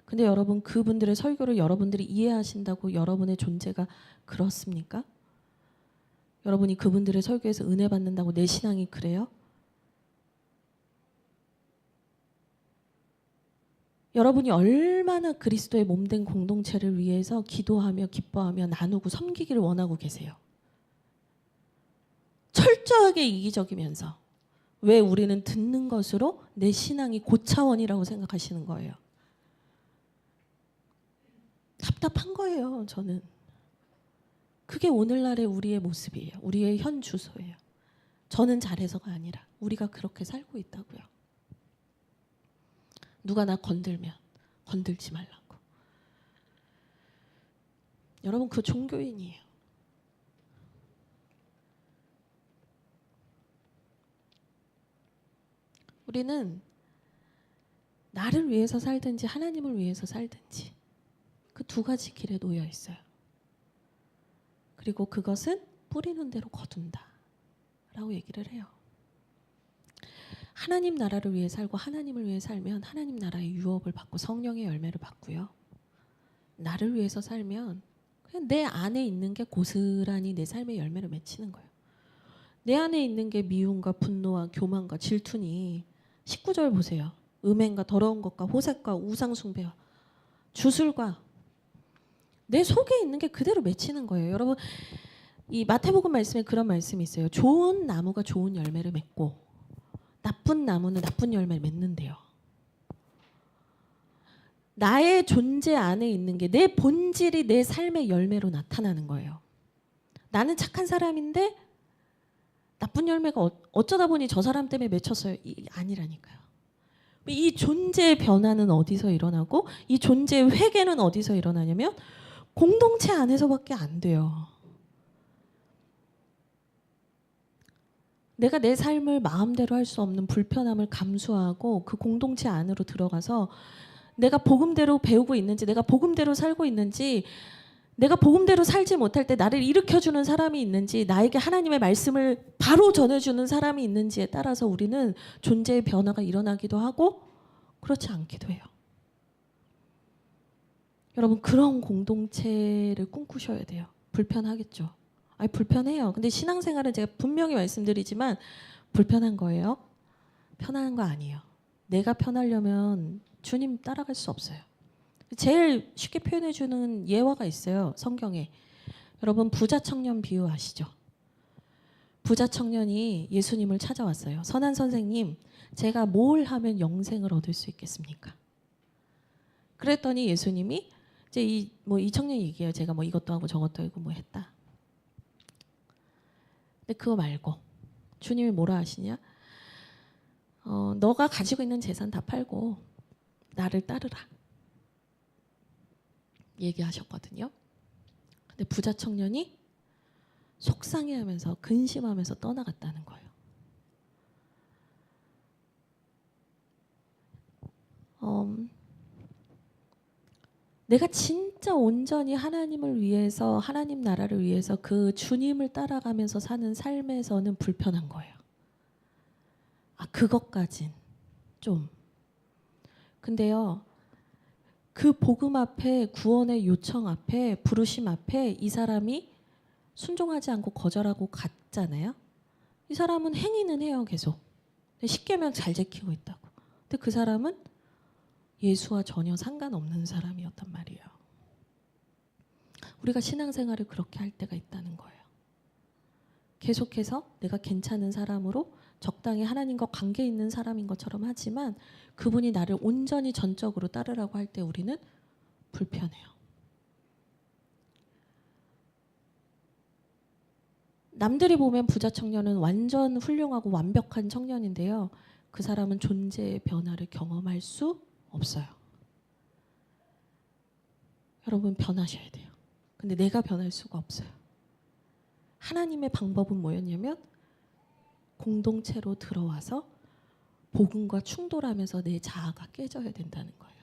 근데 여러분 그분들의 설교를 여러분들이 이해하신다고 여러분의 존재가 그렇습니까? 여러분이 그분들의 설교에서 은혜 받는다고 내 신앙이 그래요? 여러분이 얼마나 그리스도의 몸된 공동체를 위해서 기도하며 기뻐하며 나누고 섬기기를 원하고 계세요. 철저하게 이기적이면서 왜 우리는 듣는 것으로 내 신앙이 고차원이라고 생각하시는 거예요. 답답한 거예요. 저는. 그게 오늘날의 우리의 모습이에요. 우리의 현 주소예요. 저는 잘해서가 아니라 우리가 그렇게 살고 있다고요. 누가 나 건들면 건들지 말라고. 여러분 그 종교인이에요. 우리는 나를 위해서 살든지 하나님을 위해서 살든지 그 두 가지 길에 놓여 있어요. 그리고 그것은 뿌리는 대로 거둔다 라고 얘기를 해요. 하나님 나라를 위해 살고 하나님을 위해 살면 하나님 나라의 유업을 받고 성령의 열매를 받고요. 나를 위해서 살면 그냥 내 안에 있는 게 고스란히 내 삶의 열매를 맺히는 거예요. 내 안에 있는 게 미움과 분노와 교만과 질투니 19절 보세요. 음행과 더러운 것과 호색과 우상숭배와 주술과 내 속에 있는 게 그대로 맺히는 거예요. 여러분 이 마태복음 말씀에 그런 말씀이 있어요. 좋은 나무가 좋은 열매를 맺고 나쁜 나무는 나쁜 열매를 맺는데요. 나의 존재 안에 있는 게 내 본질이 내 삶의 열매로 나타나는 거예요. 나는 착한 사람인데 나쁜 열매가 어쩌다 보니 저 사람 때문에 맺혔어요. 아니라니까요. 이 존재의 변화는 어디서 일어나고 이 존재의 회개는 어디서 일어나냐면 공동체 안에서밖에 안 돼요. 내가 내 삶을 마음대로 할 수 없는 불편함을 감수하고 그 공동체 안으로 들어가서 내가 복음대로 배우고 있는지 내가 복음대로 살고 있는지 내가 복음대로 살지 못할 때 나를 일으켜주는 사람이 있는지 나에게 하나님의 말씀을 바로 전해주는 사람이 있는지에 따라서 우리는 존재의 변화가 일어나기도 하고 그렇지 않기도 해요. 여러분 그런 공동체를 꿈꾸셔야 돼요. 불편하겠죠. 아니 불편해요. 근데 신앙생활은 제가 분명히 말씀드리지만 불편한 거예요. 편한 거 아니에요. 내가 편하려면 주님 따라갈 수 없어요. 제일 쉽게 표현해 주는 예화가 있어요. 성경에. 여러분 부자 청년 비유 아시죠? 부자 청년이 예수님을 찾아왔어요. 선한 선생님, 제가 뭘 하면 영생을 얻을 수 있겠습니까? 그랬더니 예수님이 이제 이 청년이 얘기해요. 제가 뭐 이것도 하고 저것도 하고 뭐 했다. 근데 그거 말고 주님이 뭐라 하시냐? 너가 가지고 있는 재산 다 팔고 나를 따르라. 얘기하셨거든요. 근데 부자 청년이 속상해하면서 근심하면서 떠나갔다는 거예요. 내가 진짜 온전히 하나님을 위해서 하나님 나라를 위해서 그 주님을 따라가면서 사는 삶에서는 불편한 거예요. 그것까진 좀. 근데요. 그 복음 앞에 구원의 요청 앞에 부르심 앞에 이 사람이 순종하지 않고 거절하고 갔잖아요. 이 사람은 행위는 해요 계속. 십계명 잘 지키고 있다고. 근데 그 사람은 예수와 전혀 상관없는 사람이었단 말이에요. 우리가 신앙생활을 그렇게 할 때가 있다는 거예요. 계속해서 내가 괜찮은 사람으로 적당히 하나님과 관계 있는 사람인 것처럼 하지만 그분이 나를 온전히 전적으로 따르라고 할 때 우리는 불편해요. 남들이 보면 부자 청년은 완전 훌륭하고 완벽한 청년인데요. 그 사람은 존재의 변화를 경험할 수 없어요. 여러분 변하셔야 돼요. 근데 내가 변할 수가 없어요. 하나님의 방법은 뭐였냐면 공동체로 들어와서 복음과 충돌하면서 내 자아가 깨져야 된다는 거예요.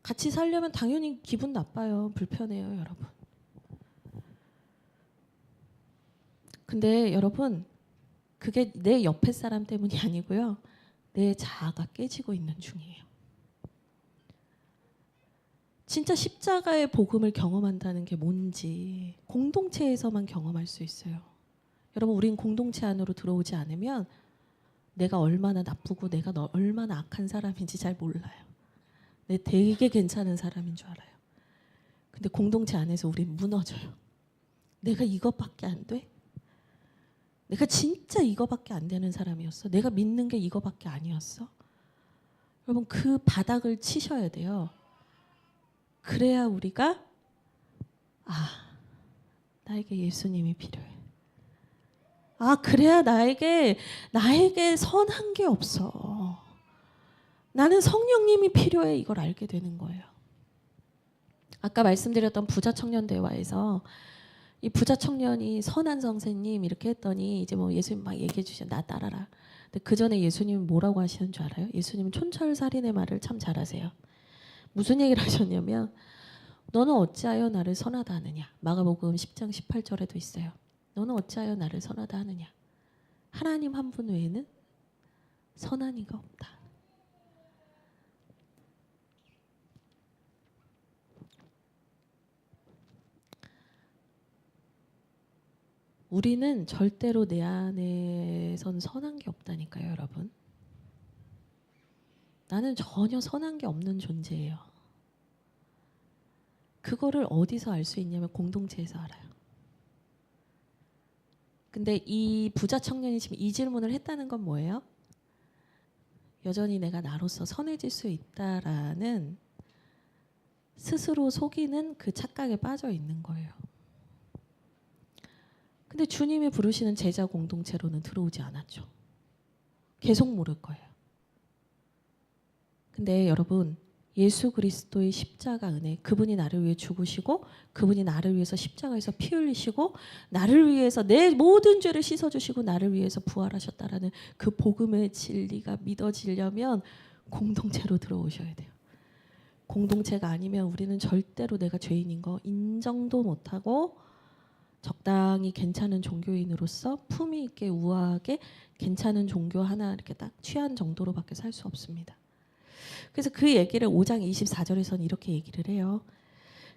같이 살려면 당연히 기분 나빠요. 불편해요, 여러분. 근데 여러분 그게 내 옆에 사람 때문이 아니고요. 내 자아가 깨지고 있는 중이에요. 진짜 십자가의 복음을 경험한다는 게 뭔지 공동체에서만 경험할 수 있어요. 여러분 우린 공동체 안으로 들어오지 않으면 내가 얼마나 나쁘고 내가 얼마나 악한 사람인지 잘 몰라요. 내 되게 괜찮은 사람인 줄 알아요. 근데 공동체 안에서 우린 무너져요. 내가 이것밖에 안 돼? 내가 진짜 이거밖에 안 되는 사람이었어? 내가 믿는 게 이거밖에 아니었어? 여러분 그 바닥을 치셔야 돼요. 그래야 우리가 나에게 예수님이 필요해. 그래야 나에게 선한 게 없어. 나는 성령님이 필요해. 이걸 알게 되는 거예요. 아까 말씀드렸던 부자 청년 대화에서 이 부자 청년이 선한 선생님 이렇게 했더니 이제 뭐 예수님 막 얘기해 주셔. 나 따라라. 근데 그 전에 예수님은 뭐라고 하시는 줄 알아요? 예수님은 촌철살인의 말을 참 잘하세요. 무슨 얘기를 하셨냐면 너는 어찌하여 나를 선하다 하느냐. 마가복음 10장 18절에도 있어요. 너는 어찌하여 나를 선하다 하느냐. 하나님 한 분 외에는 선한 이가 없다. 우리는 절대로 내 안에선 선한 게 없다니까요, 여러분. 나는 전혀 선한 게 없는 존재예요. 그거를 어디서 알 수 있냐면 공동체에서 알아요. 근데 이 부자 청년이 지금 이 질문을 했다는 건 뭐예요? 여전히 내가 나로서 선해질 수 있다라는 스스로 속이는 그 착각에 빠져 있는 거예요. 근데 주님이 부르시는 제자 공동체로는 들어오지 않았죠. 계속 모를 거예요. 근데 여러분 예수 그리스도의 십자가 은혜, 그분이 나를 위해 죽으시고 그분이 나를 위해서 십자가에서 피 흘리시고 나를 위해서 내 모든 죄를 씻어주시고 나를 위해서 부활하셨다라는 그 복음의 진리가 믿어지려면 공동체로 들어오셔야 돼요. 공동체가 아니면 우리는 절대로 내가 죄인인 거 인정도 못하고 적당히 괜찮은 종교인으로서 품위 있게 우아하게 괜찮은 종교 하나 이렇게 딱 취한 정도로밖에 살 수 없습니다. 그래서 그 얘기를 5장 24절에서는 이렇게 얘기를 해요.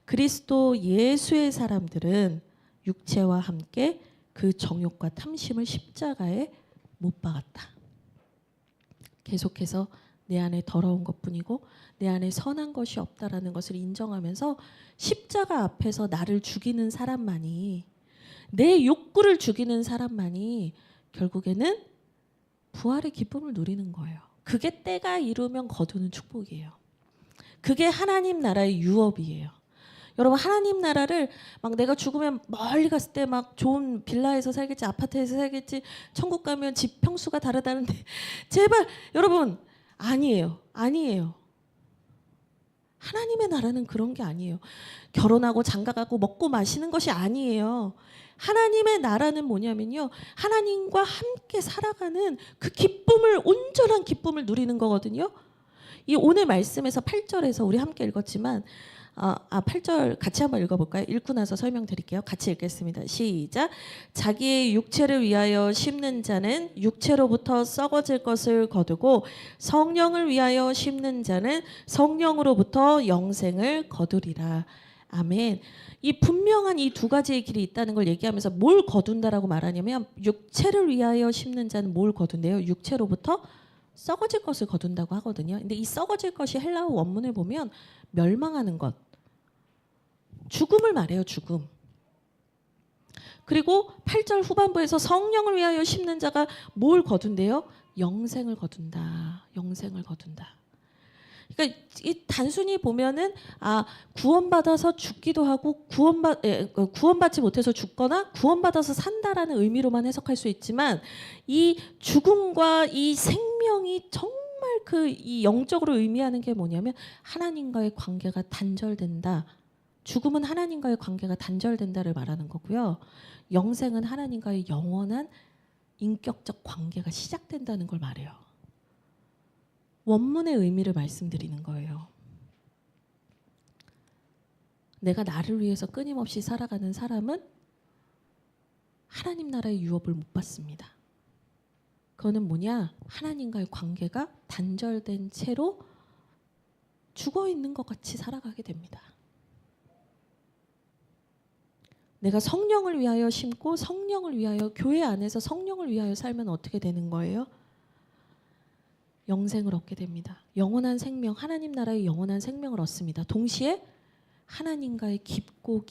그리스도 예수의 사람들은 육체와 함께 그 정욕과 탐심을 십자가에 못 박았다. 계속해서 내 안에 더러운 것뿐이고 내 안에 선한 것이 없다라는 것을 인정하면서 십자가 앞에서 나를 죽이는 사람만이, 내 욕구를 죽이는 사람만이 결국에는 부활의 기쁨을 누리는 거예요. 그게 때가 이르면 거두는 축복이에요. 그게 하나님 나라의 유업이에요. 여러분 하나님 나라를 막 내가 죽으면 멀리 갔을 때 막 좋은 빌라에서 살겠지, 아파트에서 살겠지, 천국 가면 집 평수가 다르다는데 제발 여러분 아니에요. 하나님의 나라는 그런 게 아니에요. 결혼하고 장가가고 먹고 마시는 것이 아니에요. 하나님의 나라는 뭐냐면요, 하나님과 함께 살아가는 그 기쁨을, 온전한 기쁨을 누리는 거거든요. 이 오늘 말씀에서 8절에서 우리 함께 읽었지만 8절 같이 한번 읽어볼까요? 읽고 나서 설명드릴게요. 같이 읽겠습니다. 시작. 자기의 육체를 위하여 심는 자는 육체로부터 썩어질 것을 거두고 성령을 위하여 심는 자는 성령으로부터 영생을 거두리라. 아멘. 이 분명한 이 두 가지의 길이 있다는 걸 얘기하면서 뭘 거둔다라고 말하냐면 육체를 위하여 심는 자는 뭘 거둔대요? 육체로부터 썩어질 것을 거둔다고 하거든요. 근데 이 썩어질 것이 헬라어 원문을 보면 멸망하는 것, 죽음을 말해요. 죽음. 그리고 8절 후반부에서 성령을 위하여 심는 자가 뭘 거둔대요? 영생을 거둔다. 영생을 거둔다. 그러니까 이 단순히 보면은 구원받아서 죽기도 하고 구원받지 못해서 죽거나 구원받아서 산다라는 의미로만 해석할 수 있지만 이 죽음과 이 생명이 정말 이 영적으로 의미하는 게 뭐냐면 하나님과의 관계가 단절된다. 죽음은 하나님과의 관계가 단절된다를 말하는 거고요. 영생은 하나님과의 영원한 인격적 관계가 시작된다는 걸 말해요. 원문의 의미를 말씀드리는 거예요. 내가 나를 위해서 끊임없이 살아가는 사람은 하나님 나라의 유업을 못 받습니다. 그거는 뭐냐? 하나님과의 관계가 단절된 채로 죽어 있는 것 같이 살아가게 됩니다. 내가 성령을 위하여 심고 성령을 위하여 교회 안에서 성령을 위하여 살면 어떻게 되는 거예요? 영생을 얻게 됩니다. 영원한 생명, 하나님 나라의 영원한 생명을 얻습니다. 동시에 하나님과의 깊고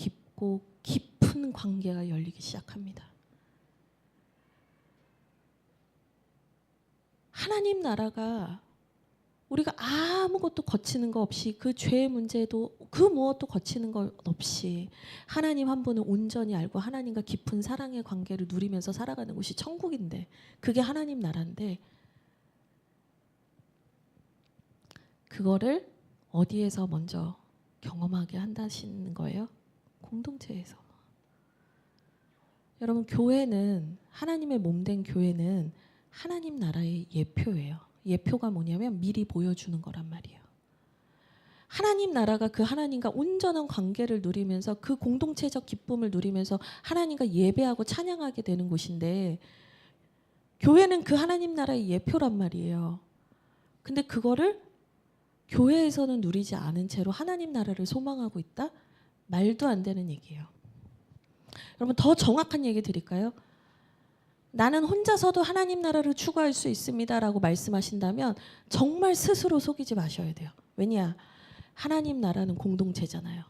깊은 관계가 열리기 시작합니다. 하나님 나라가 우리가 아무것도 거치는 거 없이 그 죄의 문제도 그 무엇도 거치는 것 없이 하나님 한 분을 온전히 알고 하나님과 깊은 사랑의 관계를 누리면서 살아가는 곳이 천국인데 그게 하나님 나라인데 그거를 어디에서 먼저 경험하게 한다시는 거예요? 공동체에서. 여러분 교회는 하나님의 몸된 교회는 하나님 나라의 예표예요. 예표가 뭐냐면 미리 보여주는 거란 말이에요. 하나님 나라가 그 하나님과 온전한 관계를 누리면서 그 공동체적 기쁨을 누리면서 하나님과 예배하고 찬양하게 되는 곳인데 교회는 그 하나님 나라의 예표란 말이에요. 근데 그거를 교회에서는 누리지 않은 채로 하나님 나라를 소망하고 있다? 말도 안 되는 얘기예요. 여러분 더 정확한 얘기 드릴까요? 나는 혼자서도 하나님 나라를 추구할 수 있습니다라고 말씀하신다면 정말 스스로 속이지 마셔야 돼요. 왜냐? 하나님 나라는 공동체잖아요.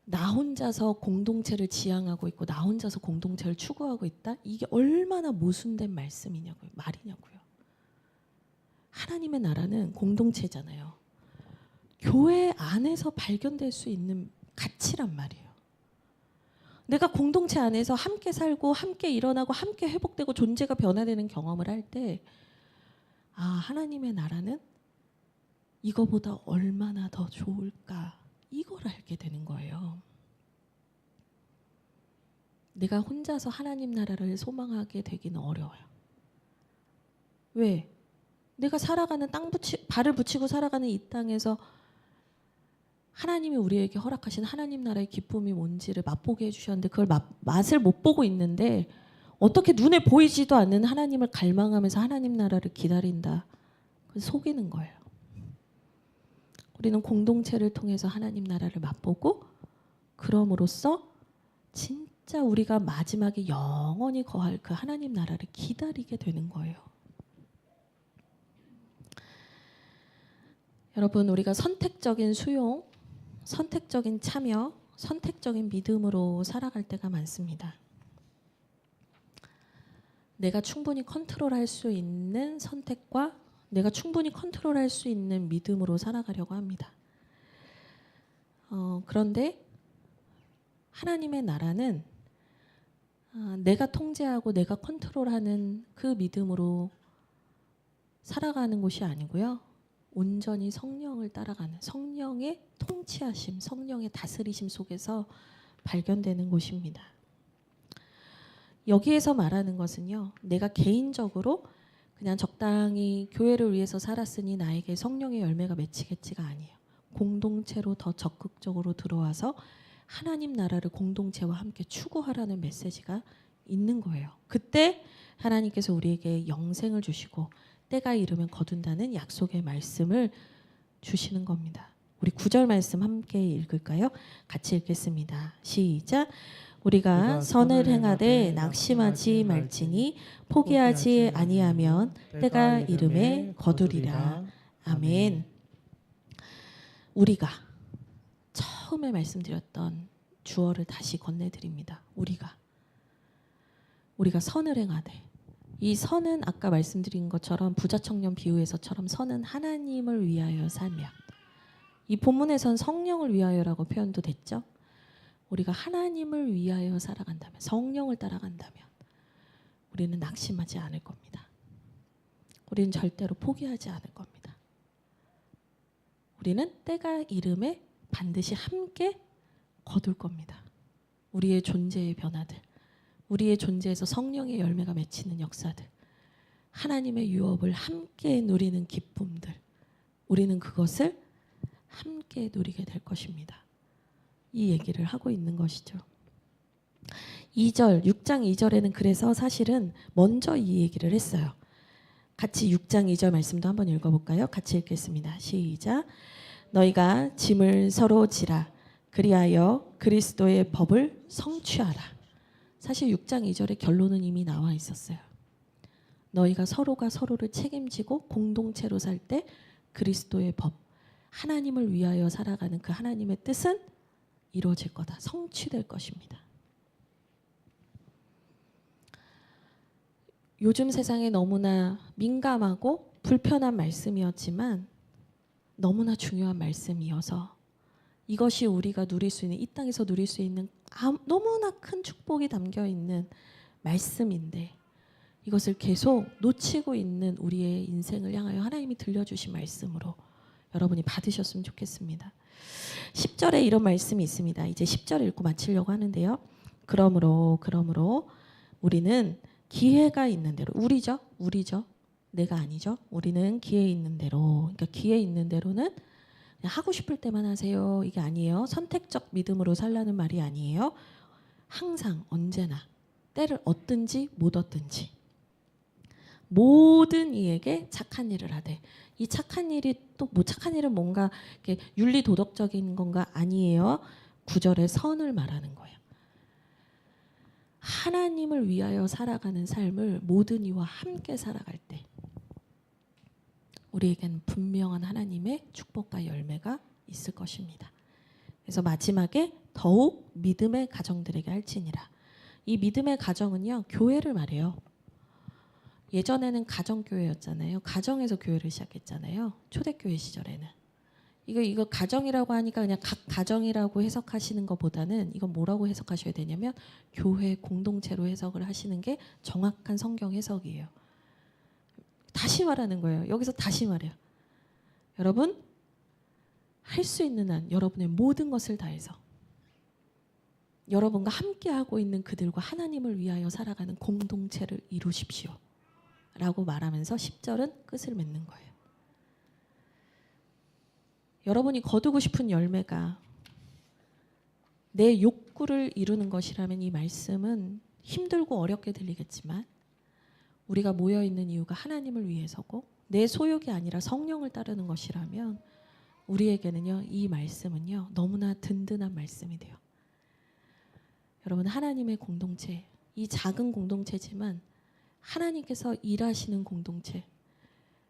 나 혼자서 공동체를 지향하고 있고 나 혼자서 공동체를 추구하고 있다? 이게 얼마나 모순된 말씀이냐고요. 말이냐고요. 하나님의 나라는 공동체잖아요. 교회 안에서 발견될 수 있는 가치란 말이에요. 내가 공동체 안에서 함께 살고 함께 일어나고 함께 회복되고 존재가 변화되는 경험을 할 때 하나님의 나라는 이거보다 얼마나 더 좋을까 이걸 알게 되는 거예요. 내가 혼자서 하나님 나라를 소망하게 되기는 어려워요. 왜? 내가 살아가는 발을 붙이고 살아가는 이 땅에서 하나님이 우리에게 허락하신 하나님 나라의 기쁨이 뭔지를 맛보게 해주셨는데 그걸 맛을 못 보고 있는데 어떻게 눈에 보이지도 않는 하나님을 갈망하면서 하나님 나라를 기다린다. 속이는 거예요. 우리는 공동체를 통해서 하나님 나라를 맛보고 그럼으로써 진짜 우리가 마지막에 영원히 거할 그 하나님 나라를 기다리게 되는 거예요. 여러분 우리가 선택적인 수용, 선택적인 참여, 선택적인 믿음으로 살아갈 때가 많습니다. 내가 충분히 컨트롤할 수 있는 선택과 내가 충분히 컨트롤할 수 있는 믿음으로 살아가려고 합니다. 그런데 하나님의 나라는 내가 통제하고 내가 컨트롤하는 그 믿음으로 살아가는 곳이 아니고요. 온전히 성령을 따라가는 성령의 통치하심, 성령의 다스리심 속에서 발견되는 곳입니다. 여기에서 말하는 것은요. 내가 개인적으로 그냥 적당히 교회를 위해서 살았으니 나에게 성령의 열매가 맺히겠지가 아니에요. 공동체로 더 적극적으로 들어와서 하나님 나라를 공동체와 함께 추구하라는 메시지가 있는 거예요. 그때 하나님께서 우리에게 영생을 주시고 때가 이르면 거둔다는 약속의 말씀을 주시는 겁니다. 우리 9절 말씀 함께 읽을까요? 같이 읽겠습니다. 시작. 우리가 선을 행하되 낙심하지 말지니 포기하지 아니하면 때가 이름에 거두리라. 아멘. 우리가 처음에 말씀드렸던 주어를 다시 건네드립니다. 우리가 선을 행하되 이 선은 아까 말씀드린 것처럼 부자 청년 비유에서처럼 선은 하나님을 위하여 살면, 이 본문에선 성령을 위하여라고 표현도 됐죠. 우리가 하나님을 위하여 살아간다면, 성령을 따라간다면 우리는 낙심하지 않을 겁니다. 우리는 절대로 포기하지 않을 겁니다. 우리는 때가 이름에 반드시 함께 거둘 겁니다. 우리의 존재의 변화들, 우리의 존재에서 성령의 열매가 맺히는 역사들, 하나님의 유업을 함께 누리는 기쁨들, 우리는 그것을 함께 누리게 될 것입니다. 이 얘기를 하고 있는 것이죠. 6장 2절에는 그래서 사실은 먼저 이 얘기를 했어요. 같이 6장 2절 말씀도 한번 읽어볼까요? 같이 읽겠습니다. 시작. 너희가 짐을 서로 지라. 그리하여 그리스도의 법을 성취하라. 사실 6장 2절의 결론은 이미 나와 있었어요. 너희가 서로가 서로를 책임지고 공동체로 살 때 그리스도의 법, 하나님을 위하여 살아가는 그 하나님의 뜻은 이루어질 거다. 성취될 것입니다. 요즘 세상에 너무나 민감하고 불편한 말씀이었지만 너무나 중요한 말씀이어서 이것이 우리가 누릴 수 있는, 이 땅에서 누릴 수 있는 너무나 큰 축복이 담겨 있는 말씀인데, 이것을 계속 놓치고 있는 우리의 인생을 향하여 하나님이 들려주신 말씀으로 여러분이 받으셨으면 좋겠습니다. 10절에 이런 말씀이 있습니다. 이제 10절 읽고 마치려고 하는데요. 그러므로 우리는 기회가 있는 대로, 우리죠. 내가 아니죠. 우리는 기회 있는 대로, 그러니까 기회 있는 대로는 그냥 하고 싶을 때만 하세요. 이게 아니에요. 선택적 믿음으로 살라는 말이 아니에요. 항상 언제나 때를 얻든지 못 얻든지 모든 이에게 착한 일을 하되, 이 착한 일이 또 뭐 착한 일은 뭔가 이렇게 윤리 도덕적인 건가 아니에요. 9절의 선을 말하는 거예요. 하나님을 위하여 살아가는 삶을 모든 이와 함께 살아갈 때 우리에겐 분명한 하나님의 축복과 열매가 있을 것입니다. 그래서 마지막에 더욱 믿음의 가정들에게 할지니라. 이 믿음의 가정은요, 교회를 말해요. 예전에는 가정교회였잖아요. 가정에서 교회를 시작했잖아요. 초대교회 시절에는. 이거 가정이라고 하니까 그냥 각 가정이라고 해석하시는 것보다는 이건 뭐라고 해석하셔야 되냐면 교회 공동체로 해석을 하시는 게 정확한 성경 해석이에요. 다시 말하는 거예요. 여기서 다시 말해요. 여러분, 할 수 있는 한 여러분의 모든 것을 다해서 여러분과 함께하고 있는 그들과 하나님을 위하여 살아가는 공동체를 이루십시오. 라고 말하면서 10절은 끝을 맺는 거예요. 여러분이 거두고 싶은 열매가 내 욕구를 이루는 것이라면 이 말씀은 힘들고 어렵게 들리겠지만, 우리가 모여있는 이유가 하나님을 위해서고 내 소욕이 아니라 성령을 따르는 것이라면 우리에게는요, 이 말씀은요, 너무나 든든한 말씀이 돼요. 여러분, 하나님의 공동체, 이 작은 공동체지만 하나님께서 일하시는 공동체,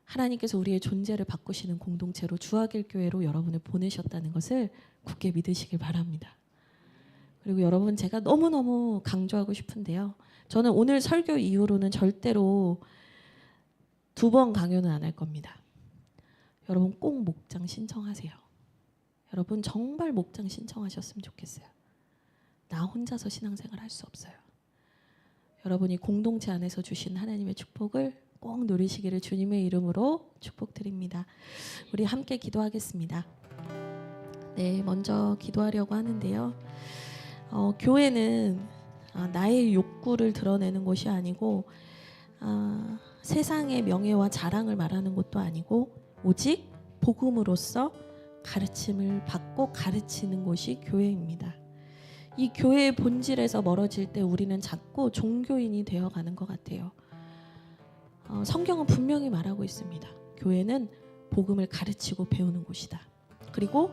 하나님께서 우리의 존재를 바꾸시는 공동체로 주하길교회로 여러분을 보내셨다는 것을 굳게 믿으시길 바랍니다. 그리고 여러분, 제가 너무너무 강조하고 싶은데요. 저는 오늘 설교 이후로는 절대로 2번 강요는 안 할 겁니다. 여러분 꼭 목장 신청하세요. 여러분 정말 목장 신청하셨으면 좋겠어요. 나 혼자서 신앙생활 할 수 없어요. 여러분이 공동체 안에서 주신 하나님의 축복을 꼭 누리시기를 주님의 이름으로 축복드립니다. 우리 함께 기도하겠습니다. 네, 먼저 기도하려고 하는데요. 교회는 나의 욕구를 드러내는 곳이 아니고 세상의 명예와 자랑을 말하는 곳도 아니고 오직 복음으로서 가르침을 받고 가르치는 곳이 교회입니다. 이 교회의 본질에서 멀어질 때 우리는 자꾸 종교인이 되어가는 것 같아요. 성경은 분명히 말하고 있습니다. 교회는 복음을 가르치고 배우는 곳이다. 그리고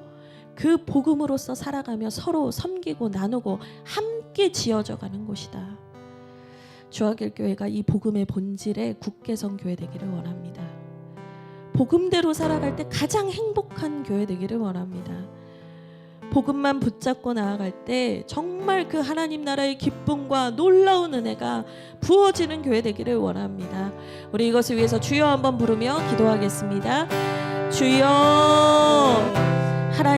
그 복음으로서 살아가며 서로 섬기고 나누고 함께 지어져가는 곳이다. 주하길교회가 이 복음의 본질에 굳게 선 교회 되기를 원합니다. 복음대로 살아갈 때 가장 행복한 교회 되기를 원합니다. 복음만 붙잡고 나아갈 때 정말 그 하나님 나라의 기쁨과 놀라운 은혜가 부어지는 교회 되기를 원합니다. 우리 이것을 위해서 주여 한번 부르며 기도하겠습니다. 주여